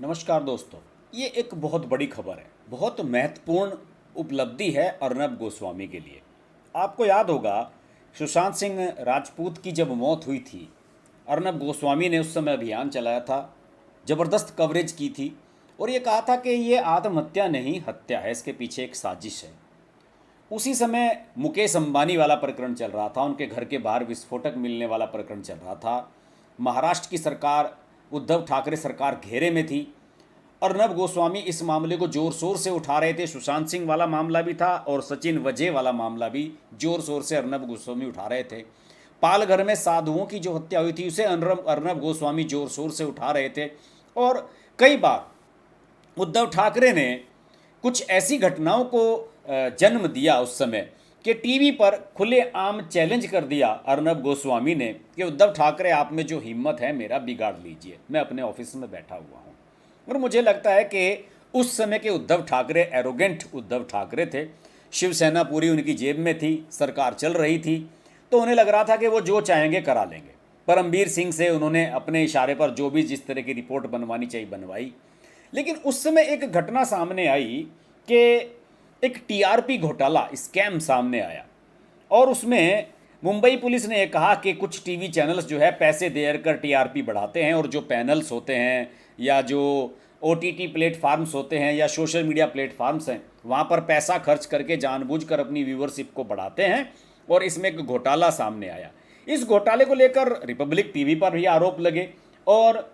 नमस्कार दोस्तों। ये एक बहुत बड़ी खबर है, बहुत महत्वपूर्ण उपलब्धि है अर्नब गोस्वामी के लिए। आपको याद होगा, सुशांत सिंह राजपूत की जब मौत हुई थी, अर्नब गोस्वामी ने उस समय अभियान चलाया था, ज़बरदस्त कवरेज की थी और ये कहा था कि ये आत्महत्या नहीं, हत्या है, इसके पीछे एक साजिश है। उसी समय मुकेश अंबानी वाला प्रकरण चल रहा था, उनके घर के बाहर विस्फोटक मिलने वाला प्रकरण चल रहा था। महाराष्ट्र की सरकार, उद्धव ठाकरे सरकार घेरे में थी। अर्नब गोस्वामी इस मामले को जोर शोर से उठा रहे थे। सुशांत सिंह वाला मामला भी था और सचिन वजह वाला मामला भी जोर शोर से अर्नब गोस्वामी उठा रहे थे। पालघर में साधुओं की जो हत्या हुई थी उसे अर्नब गोस्वामी जोर शोर से उठा रहे थे। और कई बार उद्धव ठाकरे ने कुछ ऐसी घटनाओं को जन्म दिया उस समय कि टीवी पर खुलेआम चैलेंज कर दिया अर्नब गोस्वामी ने कि उद्धव ठाकरे, आप में जो हिम्मत है मेरा बिगाड़ लीजिए, मैं अपने ऑफिस में बैठा हुआ हूँ। और मुझे लगता है कि उस समय के उद्धव ठाकरे एरोगेंट उद्धव ठाकरे थे। शिवसेना पूरी उनकी जेब में थी, सरकार चल रही थी, तो उन्हें लग रहा था कि वो जो चाहेंगे करा लेंगे। परमबीर सिंह से उन्होंने अपने इशारे पर जो भी जिस तरह की रिपोर्ट बनवानी चाहिए बनवाई। लेकिन उस समय एक घटना सामने आई कि एक टीआरपी घोटाला, स्कैम सामने आया और उसमें मुंबई पुलिस ने कहा कि कुछ टीवी चैनल्स जो है पैसे देकर कर टीआरपी बढ़ाते हैं और जो पैनल्स होते हैं या जो ओटीटी प्लेटफार्म्स होते हैं या सोशल मीडिया प्लेटफार्म्स हैं वहाँ पर पैसा खर्च करके जानबूझकर अपनी व्यूवरशिप को बढ़ाते हैं। और इसमें एक घोटाला सामने आया। इस घोटाले को लेकर रिपब्लिक टीवी पर भी आरोप लगे और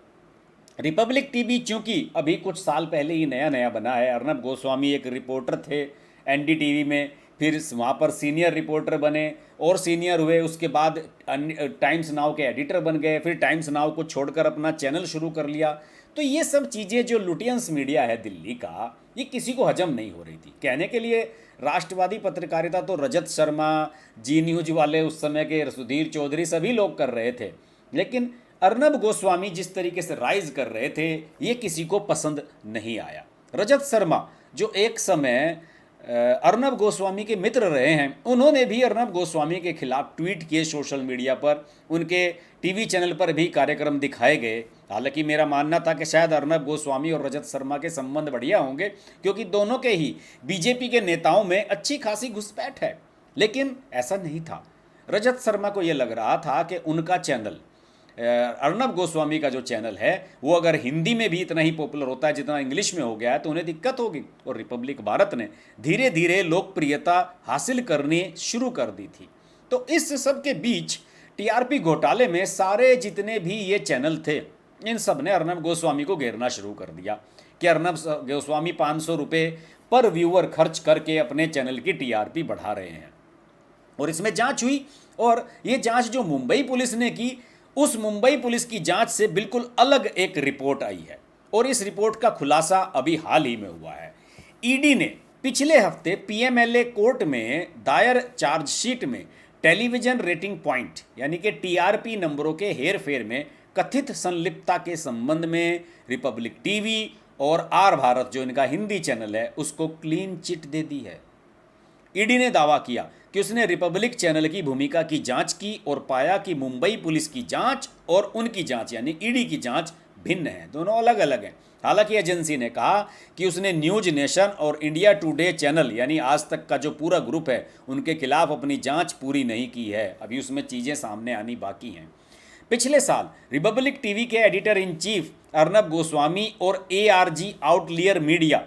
रिपब्लिक टीवी चूंकि अभी कुछ साल पहले ही नया नया बना है, अर्नब गोस्वामी एक रिपोर्टर थे एनडीटीवी में, फिर वहाँ पर सीनियर रिपोर्टर बने और सीनियर हुए, उसके बाद टाइम्स नाउ के एडिटर बन गए, फिर टाइम्स नाउ को छोड़कर अपना चैनल शुरू कर लिया। तो ये सब चीज़ें जो लुटियंस मीडिया है दिल्ली का, ये किसी को हजम नहीं हो रही थी। कहने के लिए राष्ट्रवादी पत्रकारिता तो रजत शर्मा, जी न्यूज वाले उस समय के सुधीर चौधरी सभी लोग कर रहे थे, लेकिन अर्नब गोस्वामी जिस तरीके से राइज कर रहे थे ये किसी को पसंद नहीं आया। रजत शर्मा जो एक समय अर्नब गोस्वामी के मित्र रहे हैं, उन्होंने भी अर्नब गोस्वामी के खिलाफ ट्वीट किए सोशल मीडिया पर, उनके टीवी चैनल पर भी कार्यक्रम दिखाए गए। हालांकि मेरा मानना था कि शायद अर्नब गोस्वामी और रजत शर्मा के संबंध बढ़िया होंगे क्योंकि दोनों के ही बीजेपी के नेताओं में अच्छी खासी घुसपैठ है, लेकिन ऐसा नहीं था। रजत शर्मा को यह लग रहा था कि उनका चैनल, अर्नब गोस्वामी का जो चैनल है, वो अगर हिंदी में भी इतना ही पॉपुलर होता है जितना इंग्लिश में हो गया है तो उन्हें दिक्कत होगी। और रिपब्लिक भारत ने धीरे धीरे लोकप्रियता हासिल करनी शुरू कर दी थी। तो इस सब के बीच टीआरपी घोटाले में सारे जितने भी ये चैनल थे, इन सब ने अर्नब गोस्वामी को घेरना शुरू कर दिया कि अर्नब गोस्वामी 500 रुपये पर व्यूअर खर्च करके अपने चैनल की टीआरपी बढ़ा रहे हैं। और इसमें जांच हुई और ये जांच जो मुंबई पुलिस ने की, उस मुंबई पुलिस की जांच से बिल्कुल अलग एक रिपोर्ट आई है और इस रिपोर्ट का खुलासा अभी हाल ही में हुआ है। ईडी ने पिछले हफ्ते पीएमएलए कोर्ट में दायर चार्जशीट में टेलीविजन रेटिंग पॉइंट यानी कि टीआरपी नंबरों के हेरफेर में कथित संलिप्तता के संबंध में रिपब्लिक टीवी और आर भारत जो इनका हिंदी चैनल है उसको क्लीन चिट दे दी है। ईडी ने दावा किया कि उसने रिपब्लिक चैनल की भूमिका की जांच की और पाया कि मुंबई पुलिस की जांच और उनकी जांच यानी ईडी की जांच भिन्न है, दोनों अलग अलग हैं। हालांकि एजेंसी ने कहा कि उसने न्यूज नेशन और इंडिया टुडे चैनल यानी आज तक का जो पूरा ग्रुप है उनके खिलाफ अपनी जांच पूरी नहीं की है, अभी उसमें चीज़ें सामने आनी बाकी हैं। पिछले साल रिपब्लिक टीवी के editor in chief Arnab Goswami और ARG outlier media,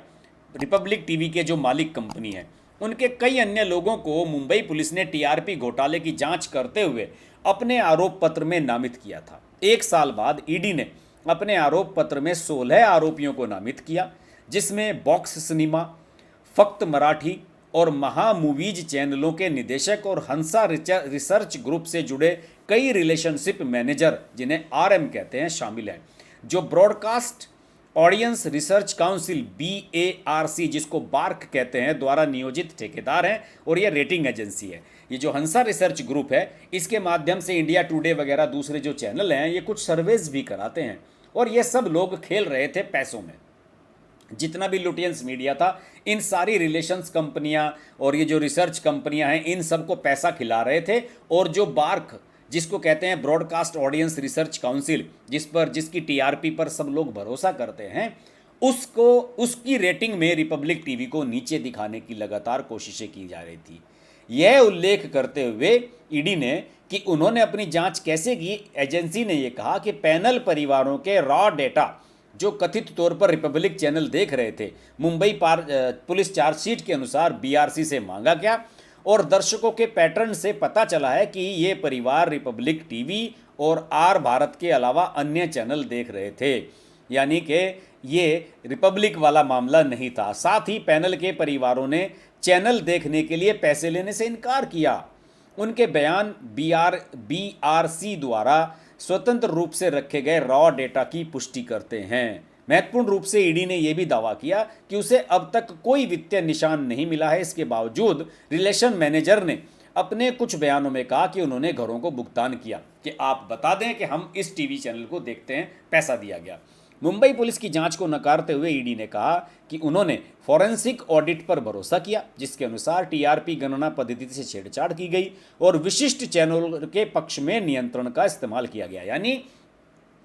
Republic TV के जो मालिक कंपनी है, उनके कई अन्य लोगों को मुंबई पुलिस ने टीआरपी घोटाले की जांच करते हुए अपने आरोप पत्र में नामित किया था। एक साल बाद ईडी ने अपने आरोप पत्र में 16 आरोपियों को नामित किया, जिसमें बॉक्स सिनेमा, फक्त मराठी और महा मूवीज चैनलों के निदेशक और हंसा रिसर्च ग्रुप से जुड़े कई रिलेशनशिप मैनेजर, जिन्हें आरएम कहते हैं, शामिल हैं, जो broadcast audience research council BARC जिसको बार्क कहते हैं द्वारा नियोजित ठेकेदार हैं और ये रेटिंग एजेंसी है। ये जो हंसा रिसर्च ग्रुप है इसके माध्यम से इंडिया टुडे वगैरह दूसरे जो चैनल हैं ये कुछ सर्वेज भी कराते हैं और ये सब लोग खेल रहे थे पैसों में। जितना भी लुटियंस मीडिया था, इन सारी रिलेशंस कंपनियां और ये जो रिसर्च कंपनियां हैं इन सबको पैसा खिला रहे थे। और जो बार्क जिसको कहते हैं ब्रॉडकास्ट ऑडियंस रिसर्च काउंसिल, जिसकी टीआरपी पर सब लोग भरोसा करते हैं, उसको उसकी रेटिंग में रिपब्लिक टीवी को नीचे दिखाने की लगातार कोशिशें की जा रही थी। यह उल्लेख करते हुए ईडी ने कि उन्होंने अपनी जांच कैसे की, एजेंसी ने यह कहा कि पैनल परिवारों के रॉ डेटा जो कथित तौर पर रिपब्लिक चैनल देख रहे थे, पुलिस चार्जशीट के अनुसार बीआरसी से मांगा गया और दर्शकों के पैटर्न से पता चला है कि ये परिवार रिपब्लिक टीवी और आर भारत के अलावा अन्य चैनल देख रहे थे। यानी कि ये रिपब्लिक वाला मामला नहीं था। साथ ही पैनल के परिवारों ने चैनल देखने के लिए पैसे लेने से इनकार किया। उनके बयान बीआरसी द्वारा स्वतंत्र रूप से रखे गए रॉ डेटा की पुष्टि करते हैं। महत्वपूर्ण रूप से ईडी ने यह भी दावा किया कि उसे अब तक कोई वित्तीय निशान नहीं मिला है। इसके बावजूद रिलेशन मैनेजर ने अपने कुछ बयानों में कहा कि उन्होंने घरों को भुगतान किया कि आप बता दें कि हम इस टीवी चैनल को देखते हैं, पैसा दिया गया। मुंबई पुलिस की जांच को नकारते हुए ईडी ने कहा कि उन्होंने फॉरेंसिक ऑडिट पर भरोसा किया जिसके अनुसार टीआरपी गणना पद्धति से छेड़छाड़ की गई और विशिष्ट चैनल के पक्ष में नियंत्रण का इस्तेमाल किया गया। यानी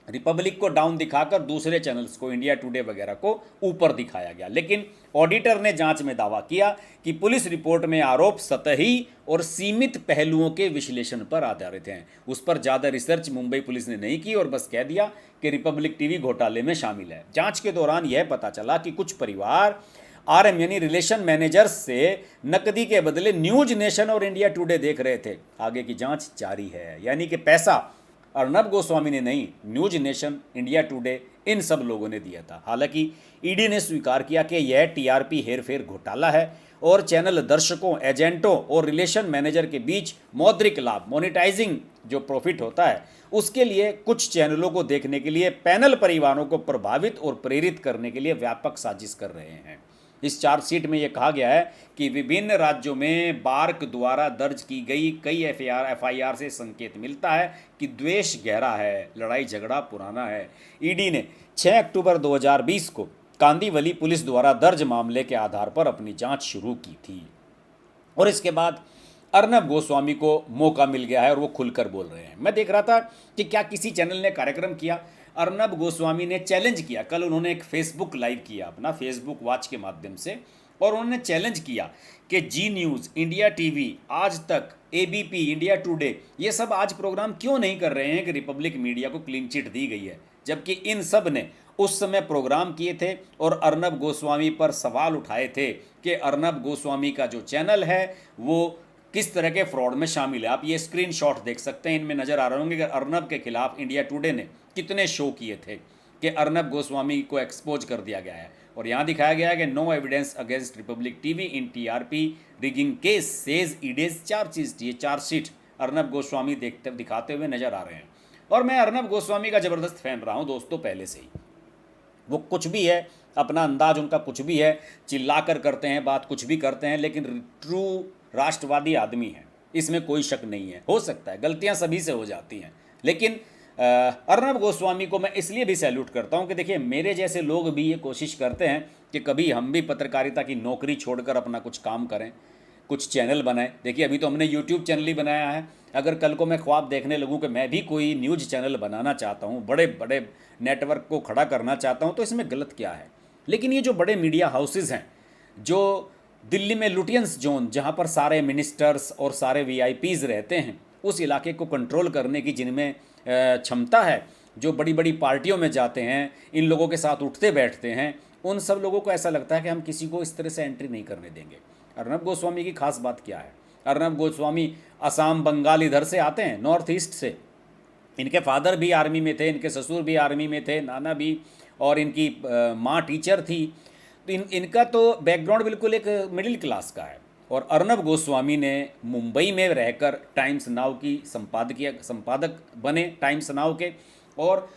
रिपब्लिक को डाउन दिखाकर दूसरे चैनल्स को, इंडिया टुडे वगैरह को ऊपर दिखाया गया। लेकिन ऑडिटर ने जांच में दावा किया कि पुलिस रिपोर्ट में आरोप सतही और सीमित पहलुओं के विश्लेषण पर आधारित हैं। उस पर ज़्यादा रिसर्च मुंबई पुलिस ने नहीं की और बस कह दिया कि रिपब्लिक टीवी घोटाले में शामिल है। जांच के दौरान यह पता चला कि कुछ परिवार आरएम यानी रिलेशन मैनेजर्स से नकदी के बदले न्यूज नेशन और इंडिया टुडे देख रहे थे। आगे की जांच जारी है। यानी कि पैसा अर्नब गोस्वामी ने नहीं, न्यूज नेशन, इंडिया टुडे, इन सब लोगों ने दिया था। हालांकि ईडी ने स्वीकार किया कि यह टीआरपी हेरफेर घोटाला है और चैनल दर्शकों, एजेंटों और रिलेशन मैनेजर के बीच मौद्रिक लाभ, मोनेटाइजिंग जो प्रॉफिट होता है, उसके लिए कुछ चैनलों को देखने के लिए पैनल परिवारों को प्रभावित और प्रेरित करने के लिए व्यापक साजिश कर रहे हैं। इस चार्जशीट में यह कहा गया है कि विभिन्न राज्यों में बार्क द्वारा दर्ज की गई कई एफआईआर से संकेत मिलता है कि द्वेष गहरा है, लड़ाई झगड़ा पुराना है। ईडी ने 6 अक्टूबर 2020 को कांदीवली पुलिस द्वारा दर्ज मामले के आधार पर अपनी जांच शुरू की थी और इसके बाद अर्नब गोस्वामी को मौका मिल गया है और वो खुलकर बोल रहे हैं। मैं देख रहा था कि क्या किसी चैनल ने कार्यक्रम किया, अर्नब गोस्वामी ने चैलेंज किया। कल उन्होंने एक फेसबुक लाइव किया अपना फेसबुक वॉच के माध्यम से और उन्होंने चैलेंज किया कि जी न्यूज़, इंडिया टीवी, आज तक, एबीपी, इंडिया टुडे, ये सब आज प्रोग्राम क्यों नहीं कर रहे हैं कि रिपब्लिक मीडिया को क्लीन चिट दी गई है, जबकि इन सब ने उस समय प्रोग्राम किए थे और अर्नब गोस्वामी पर सवाल उठाए थे कि अर्नब गोस्वामी का जो चैनल है वो किस तरह के फ्रॉड में शामिल है। आप ये स्क्रीनशॉट देख सकते हैं, इनमें नज़र आ रहे होंगे कि अर्नब के खिलाफ इंडिया टुडे ने कितने शो किए थे कि अर्नब गोस्वामी को एक्सपोज कर दिया गया है। और यहाँ दिखाया गया है कि no evidence against Republic TV in TRP rigging case says ED's chargesheet Arnab Goswami दिखाते हुए नजर आ रहे हैं। और मैं अर्नब गोस्वामी का ज़बरदस्त फैन रहा हूँ दोस्तों पहले से ही। वो कुछ भी है, अपना अंदाज उनका कुछ भी है, चिल्ला कर करते हैं बात, कुछ भी करते हैं, लेकिन ट्रू राष्ट्रवादी आदमी है, इसमें कोई शक नहीं है। हो सकता है गलतियां सभी से हो जाती हैं, लेकिन अर्नब गोस्वामी को मैं इसलिए भी सैल्यूट करता हूं कि देखिए मेरे जैसे लोग भी ये कोशिश करते हैं कि कभी हम भी पत्रकारिता की नौकरी छोड़कर अपना कुछ काम करें, कुछ चैनल बनाएं। देखिए अभी तो हमने यूट्यूब चैनल ही बनाया है, अगर कल को मैं ख्वाब देखने लगूं कि मैं भी कोई न्यूज़ चैनल बनाना चाहता हूं, बड़े बड़े नेटवर्क को खड़ा करना चाहता हूं, तो इसमें गलत क्या है। लेकिन ये जो बड़े मीडिया हाउसेज़ हैं, जो दिल्ली में लुटियंस जोन जहाँ पर सारे मिनिस्टर्स और सारे वीआईपीज़ रहते हैं, उस इलाके को कंट्रोल करने की जिनमें क्षमता है, जो बड़ी बड़ी पार्टियों में जाते हैं, इन लोगों के साथ उठते बैठते हैं, उन सब लोगों को ऐसा लगता है कि हम किसी को इस तरह से एंट्री नहीं करने देंगे। अर्नब गोस्वामी की खास बात क्या है? अर्नब गोस्वामी असम, बंगाल इधर से आते हैं, नॉर्थ ईस्ट से। इनके फादर भी आर्मी में थे, इनके ससुर भी आर्मी में थे, नाना भी, और इनकी माँ टीचर थी। तो इनका तो बैकग्राउंड बिल्कुल एक मिडिल क्लास का है। और अर्नब गोस्वामी ने मुंबई में रहकर टाइम्स नाउ की संपादक बने टाइम्स नाउ के, और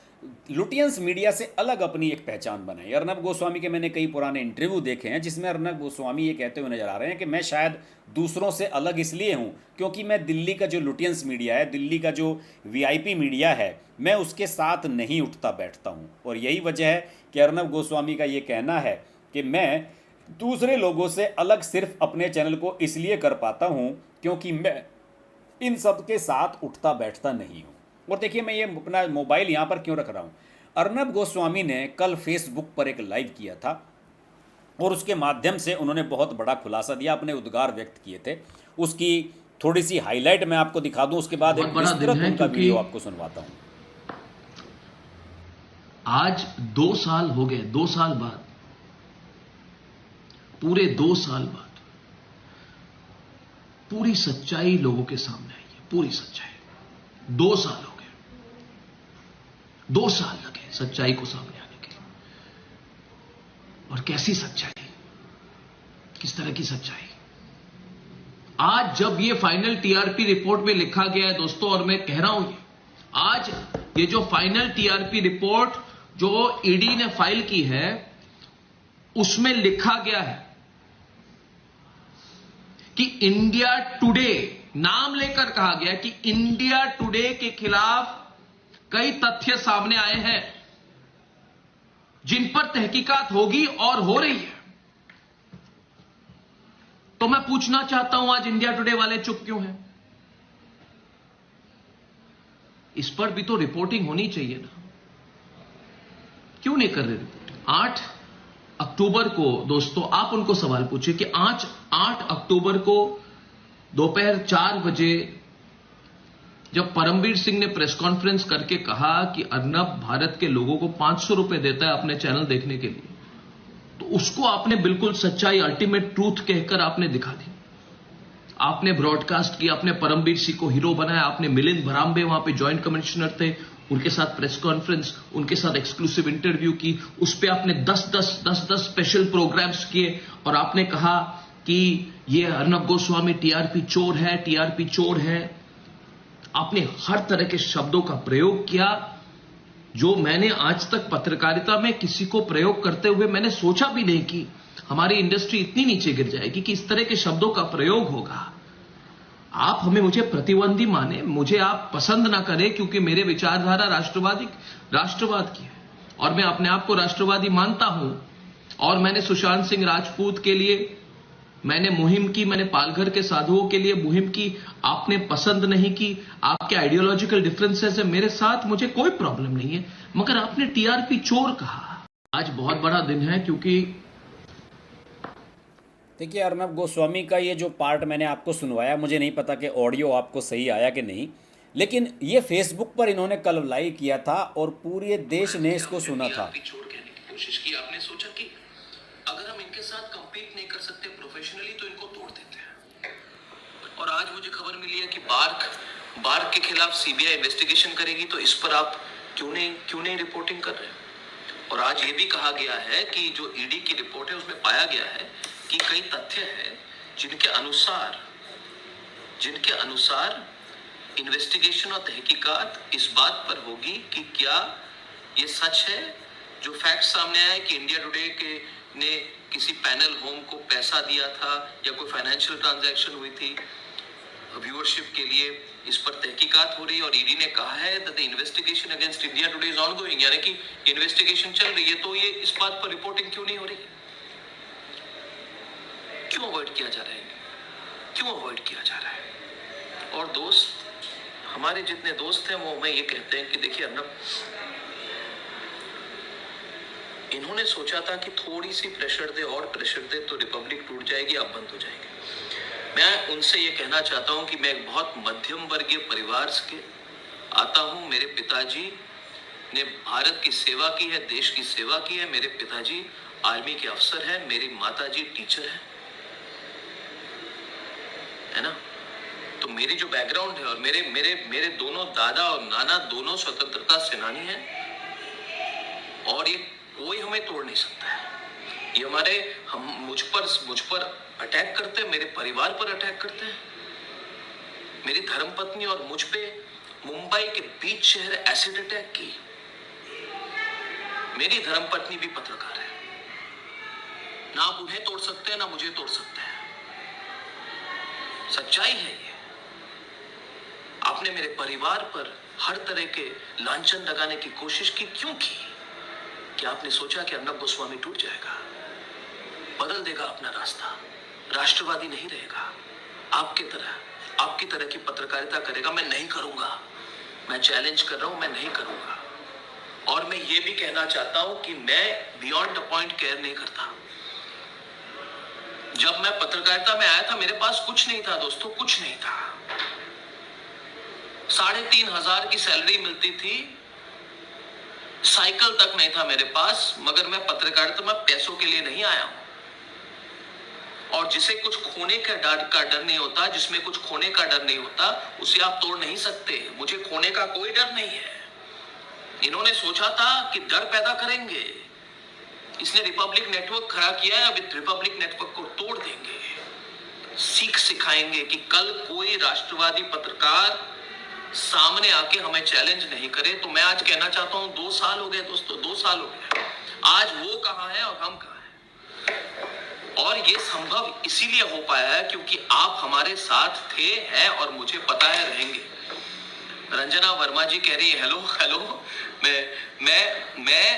लुटियंस मीडिया से अलग अपनी एक पहचान बनाई। अर्नब गोस्वामी के मैंने कई पुराने इंटरव्यू देखे हैं जिसमें अर्नब गोस्वामी ये कहते हुए नजर आ रहे हैं कि मैं शायद दूसरों से अलग इसलिए हूँ क्योंकि मैं दिल्ली का जो लुटियंस मीडिया है, दिल्ली का जो वीआईपी मीडिया है, मैं उसके साथ नहीं उठता बैठता हूँ। और यही वजह है कि अर्नब गोस्वामी का ये कहना है कि मैं दूसरे लोगों से अलग सिर्फ अपने चैनल को इसलिए कर पाता हूँ क्योंकि मैं इन सब के साथ उठता बैठता नहीं हूँ। और देखिए मैं ये अपना मोबाइल यहाँ पर क्यों रख रहा हूँ, अर्नब गोस्वामी ने कल फेसबुक पर एक लाइव किया था और उसके माध्यम से उन्होंने बहुत बड़ा खुलासा दिया, अपने उद्गार व्यक्त किए थे। उसकी थोड़ी सी हाईलाइट मैं आपको दिखा दूं, उसके बाद एक विस्तृत उनका वीडियो आपको सुनवाता हूं। आज 2 साल हो गए, 2 साल बाद, पूरे 2 साल बाद पूरी सच्चाई लोगों के सामने आई है। पूरी सच्चाई। 2 साल हो गए, 2 साल लगे सच्चाई को सामने आने के लिए। और कैसी सच्चाई, किस तरह की सच्चाई। आज जब ये फाइनल टीआरपी रिपोर्ट में लिखा गया है दोस्तों, और मैं कह रहा हूं आज ये जो फाइनल टीआरपी रिपोर्ट जो ईडी ने फाइल की है, उसमें लिखा गया है कि इंडिया टुडे, नाम लेकर कहा गया कि इंडिया टुडे के खिलाफ कई तथ्य सामने आए हैं जिन पर तहकीकात होगी और हो रही है। तो मैं पूछना चाहता हूं, आज इंडिया टुडे वाले चुप क्यों हैं? इस पर भी तो रिपोर्टिंग होनी चाहिए ना, क्यों नहीं कर रहे रिपोर्टिंग? 8 अक्टूबर को दोस्तों आप उनको सवाल पूछिए कि आज 8 अक्टूबर को दोपहर 4 बजे जब परमवीर सिंह ने प्रेस कॉन्फ्रेंस करके कहा कि अर्नब भारत के लोगों को 500 रुपए देता है अपने चैनल देखने के लिए, तो उसको आपने बिल्कुल सच्चाई, अल्टीमेट ट्रूथ कहकर आपने दिखा दी। आपने ब्रॉडकास्ट किया, आपने परमवीर सिंह को हीरो बनाया, आपने मिलिंद भराम्बे वहां पे ज्वाइंट कमिश्नर थे, उनके साथ प्रेस कॉन्फ्रेंस, उनके साथ एक्सक्लूसिव इंटरव्यू की, उस पे आपने 10-10 स्पेशल प्रोग्राम्स किए और आपने कहा कि ये अर्नब गोस्वामी टीआरपी चोर है, टीआरपी चोर है। आपने हर तरह के शब्दों का प्रयोग किया जो मैंने आज तक पत्रकारिता में किसी को प्रयोग करते हुए मैंने सोचा भी नहीं कि हमारी इंडस्ट्री इतनी नीचे गिर जाएगी कि इस तरह के शब्दों का प्रयोग होगा। आप मुझे प्रतिबंधी माने, मुझे आप पसंद ना करें, क्योंकि मेरे विचारधारा राष्ट्रवाद की है और मैं अपने आप को राष्ट्रवादी मानता हूं। और मैंने सुशांत सिंह राजपूत के लिए मैंने मुहिम की, मैंने पालघर के साधुओं के लिए मुहिम की। आपने पसंद नहीं की, आपके आइडियोलॉजिकल डिफरेंसेस है मेरे साथ, मुझे कोई प्रॉब्लम नहीं है, मगर आपने टीआरपी चोर कहा। आज बहुत बड़ा दिन है, क्योंकि देखिए अर्नब गोस्वामी का ये जो पार्ट मैंने आपको सुनवाया, मुझे नहीं पता कि ऑडियो आपको सही आया कि नहीं, लेकिन ये फेसबुक पर इन्होंने कल लाइव किया था और पूरे देश ने इसको सुना था। कोशिश की, आपने सोचा कि अगर हम इनके साथ कंपीट नहीं कर सकते प्रोफेशनली तो इनको तोड़ देते हैं। और आज मुझे खबर मिली है कि बार्क के खिलाफ सीबीआई इन्वेस्टिगेशन करेगी, तो इस पर आप क्यों नहीं रिपोर्टिंग कर रहे? और आज ये भी कहा गया है कि जो ईडी की रिपोर्ट है उसमें पाया गया है कि कई तथ्य हैं जिनके अनुसार इन्वेस्टिगेशन और तहकीकात इस बात पर होगी कि क्या ये सच है जो फैक्ट सामने आया है कि इंडिया टुडे ने किसी पैनल होम को पैसा दिया था या कोई फाइनेंशियल ट्रांजैक्शन हुई थी व्यूअरशिप के लिए। इस पर तहकीकात हो रही है और ईडी ने कहा है that the investigation against India today is ongoing, यानी कि इन्वेस्टिगेशन चल रही है। तो ये इस बात पर रिपोर्टिंग क्यों नहीं हो रही? क्यों अवॉइड किया जा रहा है? और दोस्त, हमारे जितने दोस्त हैं वो हमें ये कहते हैं कि देखिए अर्नब, इन्होंने सोचा था कि थोड़ी सी प्रेशर दे तो रिपब्लिक टूट जाएगी, अब बंद हो जाएगी। मैं उनसे ये कहना चाहता हूं कि मैं एक बहुत मध्यम वर्गीय परिवार से आता हूं। मेरे पिताजी ने भारत की सेवा की है, देश की सेवा की है। मेरे पिताजी आर्मी के अफसर हैं, मेरी माताजी टीचर है ना। तो मेरी जो बैकग्राउंड है और मेरे दोनों दादा और नाना दोनों स्वतंत्रता सेनानी हैं और ये कोई हमें तोड़ नहीं सकता है। ये मुझ पर अटैक करते हैं, मेरे परिवार पर अटैक करते हैं। मेरी धर्मपत्नी और मुझ पे मुंबई के बीच शहर एसिड अटैक की। मेरी धर्मपत्नी भी पत्रकार है, ना आप उन्हें तोड़ सकते हैं ना मुझे तोड़ सकते हैं। सच्चाई है ये। आपने मेरे परिवार पर हर तरह के लांछन लगाने की कोशिश की, क्यों की? क्या आपने सोचा कि अर्नब गोस्वामी टूट जाएगा, बदल देगा अपना रास्ता, राष्ट्रवादी नहीं रहेगा, आपकी तरह की पत्रकारिता करेगा? मैं नहीं करूंगा, मैं चैलेंज कर रहा हूं, मैं नहीं करूंगा। और मैं ये भी कहना चाहता हूं कि मैं बियॉन्ड द पॉइंट केयर नहीं करता। जब मैं पत्रकारिता में आया था मेरे पास कुछ नहीं था दोस्तों, कुछ नहीं था। 3,500 की सैलरी मिलती थी, साइकिल तक नहीं था मेरे पास, मगर मैं पत्रकारिता में पैसों के लिए नहीं आया हूं। और जिसे कुछ खोने का डर नहीं होता, जिसमें कुछ खोने का डर नहीं होता, उसे आप तोड़ नहीं सकते। मुझे खोने का कोई डर नहीं है। इन्होंने सोचा था कि डर पैदा करेंगे, इसने रिपब्लिक नेटवर्क खड़ा किया है, अब रिपब्लिक नेटवर्क को तोड़ देंगे, सीख सिखाएंगे कि कल कोई राष्ट्रवादी पत्रकार सामने आके हमें चैलेंज नहीं करे। तो मैं आज कहना चाहता हूं 2 साल हो गए दोस्तों, 2 साल हो गए। आज वो कहां है और हम कहां हैं। और ये संभव इसीलिए हो पाया है क्योंकि आप हमारे साथ थे, हैं और मुझे पता है रहेंगे। रंजना वर्मा जी कह रही है हेलो हेलो। मैं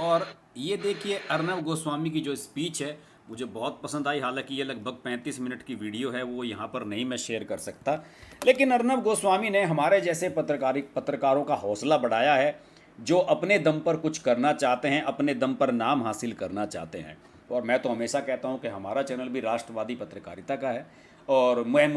और ये देखिए अर्नब गोस्वामी की जो स्पीच है मुझे बहुत पसंद आई। हालांकि ये लगभग 35 मिनट की वीडियो है, वो यहाँ पर नहीं मैं शेयर कर सकता, लेकिन अर्नब गोस्वामी ने हमारे जैसे पत्रकारों का हौसला बढ़ाया है जो अपने दम पर कुछ करना चाहते हैं, अपने दम पर नाम हासिल करना चाहते हैं। और मैं तो हमेशा कहता हूँ कि हमारा चैनल भी राष्ट्रवादी पत्रकारिता का है, और मैं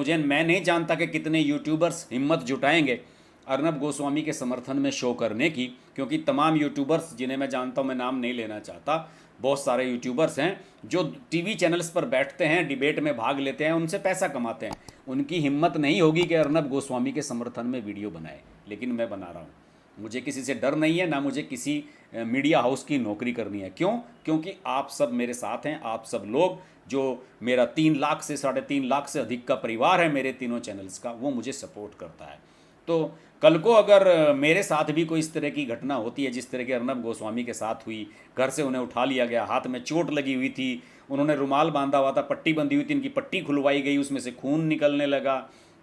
नहीं जानता कि कितने यूट्यूबर्स हिम्मत जुटाएंगे अर्नब गोस्वामी के समर्थन में शो करने की, क्योंकि तमाम यूट्यूबर्स जिन्हें मैं जानता हूं, मैं नाम नहीं लेना चाहता, बहुत सारे यूट्यूबर्स हैं जो टीवी चैनल्स पर बैठते हैं, डिबेट में भाग लेते हैं, उनसे पैसा कमाते हैं। उनकी हिम्मत नहीं होगी कि अर्नब गोस्वामी के समर्थन में वीडियो बनाए, लेकिन मैं बना रहा हूँ। मुझे किसी से डर नहीं है, ना मुझे किसी मीडिया हाउस की नौकरी करनी है। क्यों? क्योंकि आप सब मेरे साथ हैं। आप सब लोग जो मेरा 3 लाख से 3.5 लाख से अधिक का परिवार है मेरे तीनों चैनल्स का, वो मुझे सपोर्ट करता है। तो कल को अगर मेरे साथ भी कोई इस तरह की घटना होती है जिस तरह की अर्नब गोस्वामी के साथ हुई, घर से उन्हें उठा लिया गया, हाथ में चोट लगी हुई थी, उन्होंने रुमाल बांधा हुआ था, पट्टी बंधी हुई थी, इनकी पट्टी खुलवाई गई, उसमें से खून निकलने लगा,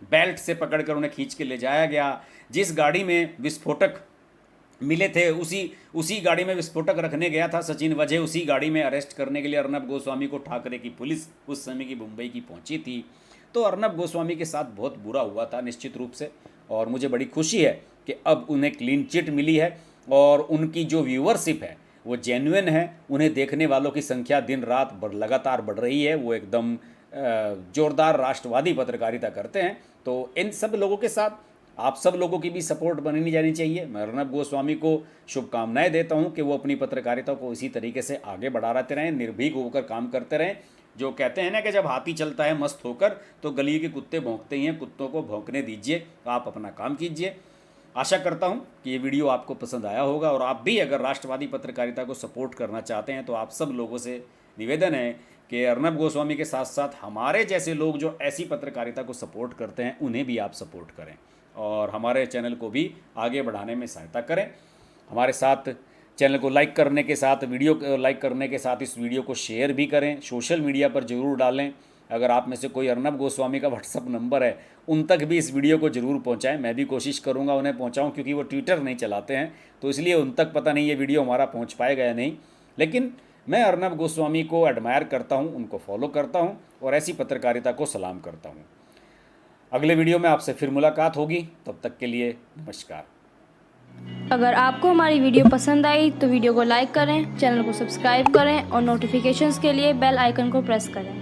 बेल्ट से पकड़कर उन्हें खींच के ले जाया गया, जिस गाड़ी में विस्फोटक मिले थे उसी गाड़ी में विस्फोटक रखने गया था सचिन वजह, उसी गाड़ी में अरेस्ट करने के लिए अर्नब गोस्वामी को ठाकरे की पुलिस उस समय की मुंबई की पहुंची थी। तो अर्नब गोस्वामी के साथ बहुत बुरा हुआ था निश्चित रूप से, और मुझे बड़ी खुशी है कि अब उन्हें क्लीन चिट मिली है और उनकी जो व्यूअरशिप है वो जेन्युइन है। उन्हें देखने वालों की संख्या दिन रात लगातार बढ़ रही है। वो एकदम जोरदार राष्ट्रवादी पत्रकारिता करते हैं। तो इन सब लोगों के साथ आप सब लोगों की भी सपोर्ट बननी जानी चाहिए। मैं अर्नब गोस्वामी को शुभकामनाएं देता हूं कि वो अपनी पत्रकारिता को इसी तरीके से आगे बढ़ाते रहें, निर्भीक होकर काम करते रहें। जो कहते हैं ना कि जब हाथी चलता है मस्त होकर तो गली के कुत्ते भौंकते ही हैं, कुत्तों को भौंकने दीजिए, आप अपना काम कीजिए। आशा करता हूं कि ये वीडियो आपको पसंद आया होगा, और आप भी अगर राष्ट्रवादी पत्रकारिता को सपोर्ट करना चाहते हैं तो आप सब लोगों से निवेदन है कि अर्नब गोस्वामी के साथ साथ हमारे जैसे लोग जो ऐसी पत्रकारिता को सपोर्ट करते हैं उन्हें भी आप सपोर्ट करें और हमारे चैनल को भी आगे बढ़ाने में सहायता करें। हमारे साथ चैनल को लाइक करने के साथ, वीडियो को लाइक करने के साथ इस वीडियो को शेयर भी करें, सोशल मीडिया पर ज़रूर डालें। अगर आप में से कोई अर्नब गोस्वामी का व्हाट्सअप नंबर है उन तक भी इस वीडियो को ज़रूर पहुंचाएं। मैं भी कोशिश करूंगा उन्हें पहुंचाऊं, क्योंकि वो ट्विटर नहीं चलाते हैं तो इसलिए उन तक पता नहीं ये वीडियो हमारा पहुंच पाएगा या नहीं। लेकिन मैं अर्नब गोस्वामी को एडमायर करता हूं, उनको फॉलो करता हूं और ऐसी पत्रकारिता को सलाम करता हूं। अगले वीडियो में आपसे फिर मुलाकात होगी, तब तक के लिए नमस्कार। अगर आपको हमारी वीडियो पसंद आई तो वीडियो को लाइक करें, चैनल को सब्सक्राइब करें और नोटिफिकेशंस के लिए बेल आइकन को प्रेस करें।